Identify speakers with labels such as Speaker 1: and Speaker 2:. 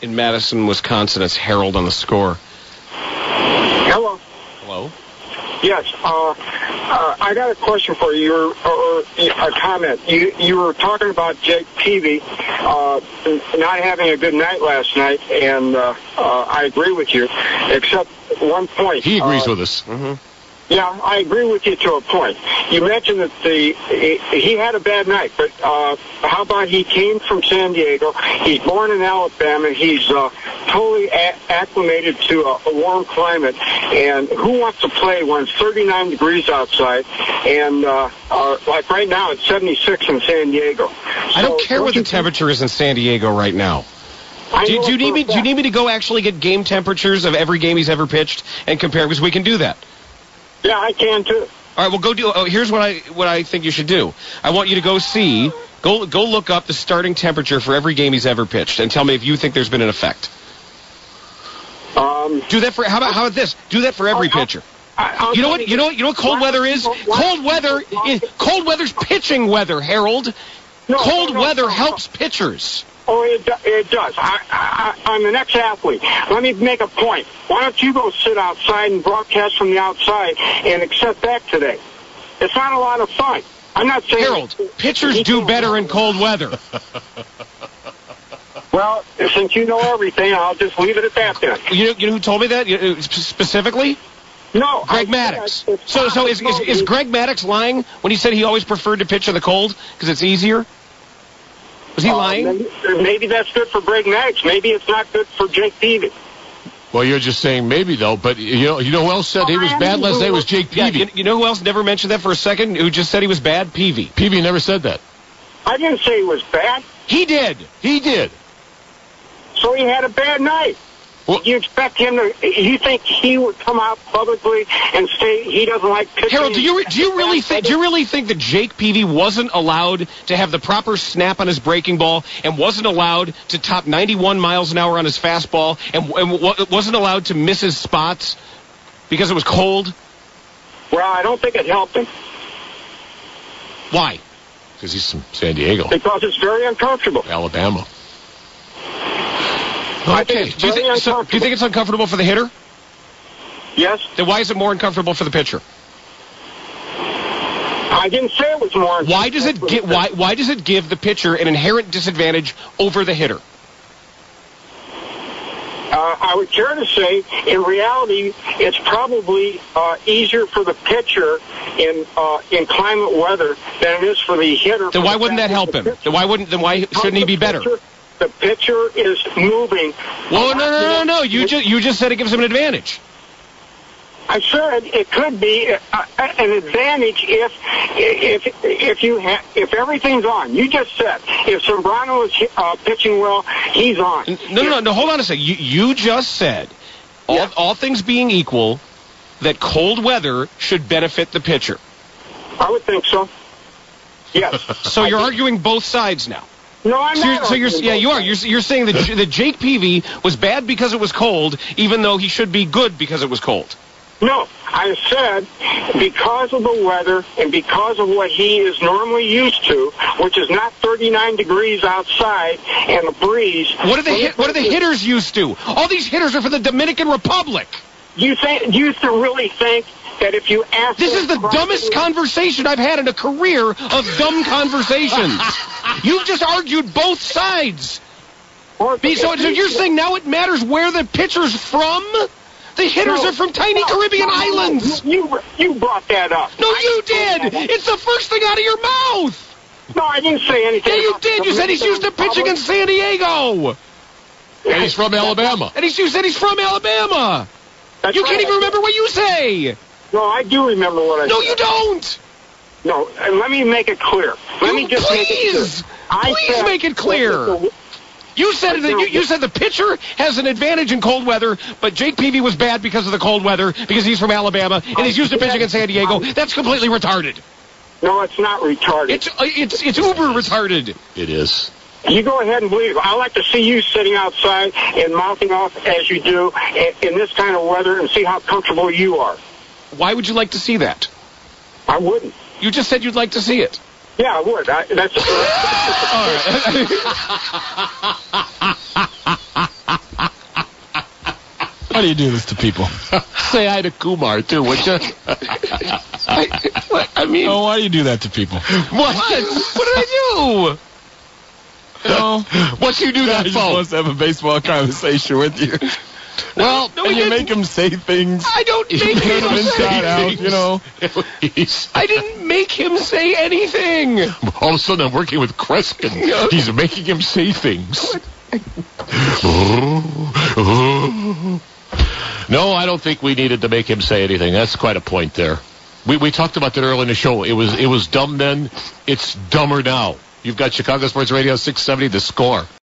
Speaker 1: In Madison, Wisconsin, it's Harold on the score.
Speaker 2: Hello.
Speaker 1: Hello?
Speaker 2: Yes. I got a question for you, or a comment. You were talking about Jake Peavy not having a good night last night, and I agree with you, except one point.
Speaker 3: He agrees with us.
Speaker 1: Mm-hmm.
Speaker 2: Yeah, I agree with you to a point. You mentioned that he had a bad night, but how about he came from San Diego? He's born in Alabama. He's totally acclimated to a warm climate. And who wants to play when it's 39 degrees outside? And like right now, it's 76 in San Diego.
Speaker 1: I don't care what the temperature is in San Diego right now. Do you need me to go actually get game temperatures of every game he's ever pitched and compare? Because we can do that.
Speaker 2: Yeah, I can too.
Speaker 1: All right, well, go do. Oh, here's what I think you should do. I want you to go look up the starting temperature for every game he's ever pitched, and tell me if you think there's been an effect. Do that for how about this? Do that for every pitcher. You know what cold weather is? Cold weather's pitching weather, Harold. Cold weather helps pitchers.
Speaker 2: Oh, it does. I'm an ex-athlete. Let me make a point. Why don't you go sit outside and broadcast from the outside and accept that today? It's not a lot of fun. I'm not saying...
Speaker 1: Harold, pitchers do better in cold weather.
Speaker 2: Well, since you know everything, I'll just leave it at that then.
Speaker 1: You know who told me that specifically?
Speaker 2: No.
Speaker 1: Greg Maddux. So is Greg Maddux lying when he said he always preferred to pitch in the cold because it's easier? Was he lying?
Speaker 2: Maybe that's good for Greg Maddux. Maybe it's not good for Jake Peavy.
Speaker 3: Well, you're just saying maybe, though. But you know who else said he was bad last night was Jake Peavy.
Speaker 1: Yeah, you know who else never mentioned that for a second? Who just said he was bad? Peavy.
Speaker 3: Peavy never said that.
Speaker 2: I didn't say he was bad.
Speaker 1: He did.
Speaker 3: He did.
Speaker 2: So he had a bad night.
Speaker 3: Well,
Speaker 2: you expect him to? You think he would come out publicly and say he doesn't like pitching?
Speaker 1: Harold, do you really think that Jake Peavy wasn't allowed to have the proper snap on his breaking ball and wasn't allowed to top 91 miles an hour on his fastball and wasn't allowed to miss his spots because it was cold?
Speaker 2: Well, I don't think it helped him.
Speaker 1: Why?
Speaker 3: Because he's from San Diego.
Speaker 2: Because it's very uncomfortable.
Speaker 3: Alabama.
Speaker 1: Okay. Do you think it's uncomfortable for the hitter?
Speaker 2: Yes.
Speaker 1: Then why is it more uncomfortable for the pitcher?
Speaker 2: I didn't say it was more uncomfortable.
Speaker 1: Why does it give the pitcher an inherent disadvantage over the hitter?
Speaker 2: I would care to say, in reality, it's probably easier for the pitcher in climate weather than it is for the hitter.
Speaker 1: Then why wouldn't that help him? Then why shouldn't he be better?
Speaker 2: The pitcher is moving.
Speaker 1: Well, no. You just said it gives him an advantage.
Speaker 2: I said it could be an advantage if everything's on. You just said if Sombrano is pitching well, he's on.
Speaker 1: No. Hold on a second. You just said all things being equal, that cold weather should benefit the pitcher.
Speaker 2: I would think so. Yes.
Speaker 1: So you're arguing both sides now.
Speaker 2: No, I'm not.
Speaker 1: You are. You're saying that Jake Peavy was bad because it was cold, even though he should be good because it was cold.
Speaker 2: No, I said because of the weather and because of what he is normally used to, which is not 39 degrees outside and a breeze.
Speaker 1: What are the hitters used to? All these hitters are from the Dominican Republic.
Speaker 2: You really think that if you ask...
Speaker 1: This is the dumbest conversation I've had in a career of dumb conversations. You've just argued both sides. So you're saying now it matters where the pitcher's from? The hitters are from tiny Caribbean islands.
Speaker 2: You brought that up.
Speaker 1: No, you did. It's the first thing out of your mouth.
Speaker 2: No, I didn't say anything.
Speaker 1: Yeah, you did. You said he's used to pitching in San Diego.
Speaker 3: And he's from Alabama.
Speaker 1: And you said he's from Alabama. You can't even remember what you say.
Speaker 2: No, I do remember what I said.
Speaker 1: No, you don't.
Speaker 2: No, let me make it clear. Make it clear.
Speaker 1: Please make it clear. You said the pitcher has an advantage in cold weather, but Jake Peavy was bad because of the cold weather because he's from Alabama and he's used to pitching in San Diego. That's completely retarded.
Speaker 2: No, it's not retarded.
Speaker 1: It's uber retarded.
Speaker 3: It is.
Speaker 2: You go ahead and believe it. I like to see you sitting outside and mouthing off as you do in this kind of weather and see how comfortable you are.
Speaker 1: Why would you like to see that?
Speaker 2: I wouldn't.
Speaker 1: You just said you'd like to see it.
Speaker 2: Yeah, I would. That's
Speaker 1: all right.
Speaker 4: Why do you do this to people?
Speaker 3: Say hi to Kumar, too, would you?
Speaker 1: I mean...
Speaker 4: Oh, why do you do that to people?
Speaker 1: What? What did I do?
Speaker 4: No.
Speaker 3: What you do that
Speaker 4: He
Speaker 3: for?
Speaker 4: wants to have a baseball conversation with you.
Speaker 3: Well,
Speaker 4: And you make him say things.
Speaker 1: I don't make
Speaker 4: Turn him
Speaker 1: him
Speaker 4: inside
Speaker 1: say
Speaker 4: out,
Speaker 1: things.
Speaker 4: you know.
Speaker 1: I didn't make him say anything.
Speaker 3: All of a sudden, I'm working with Kreskin. He's making him say things. No, I don't think we needed to make him say anything. That's quite a point there. We talked about that earlier in the show. It was dumb then. It's dumber now. You've got Chicago Sports Radio 670, The Score.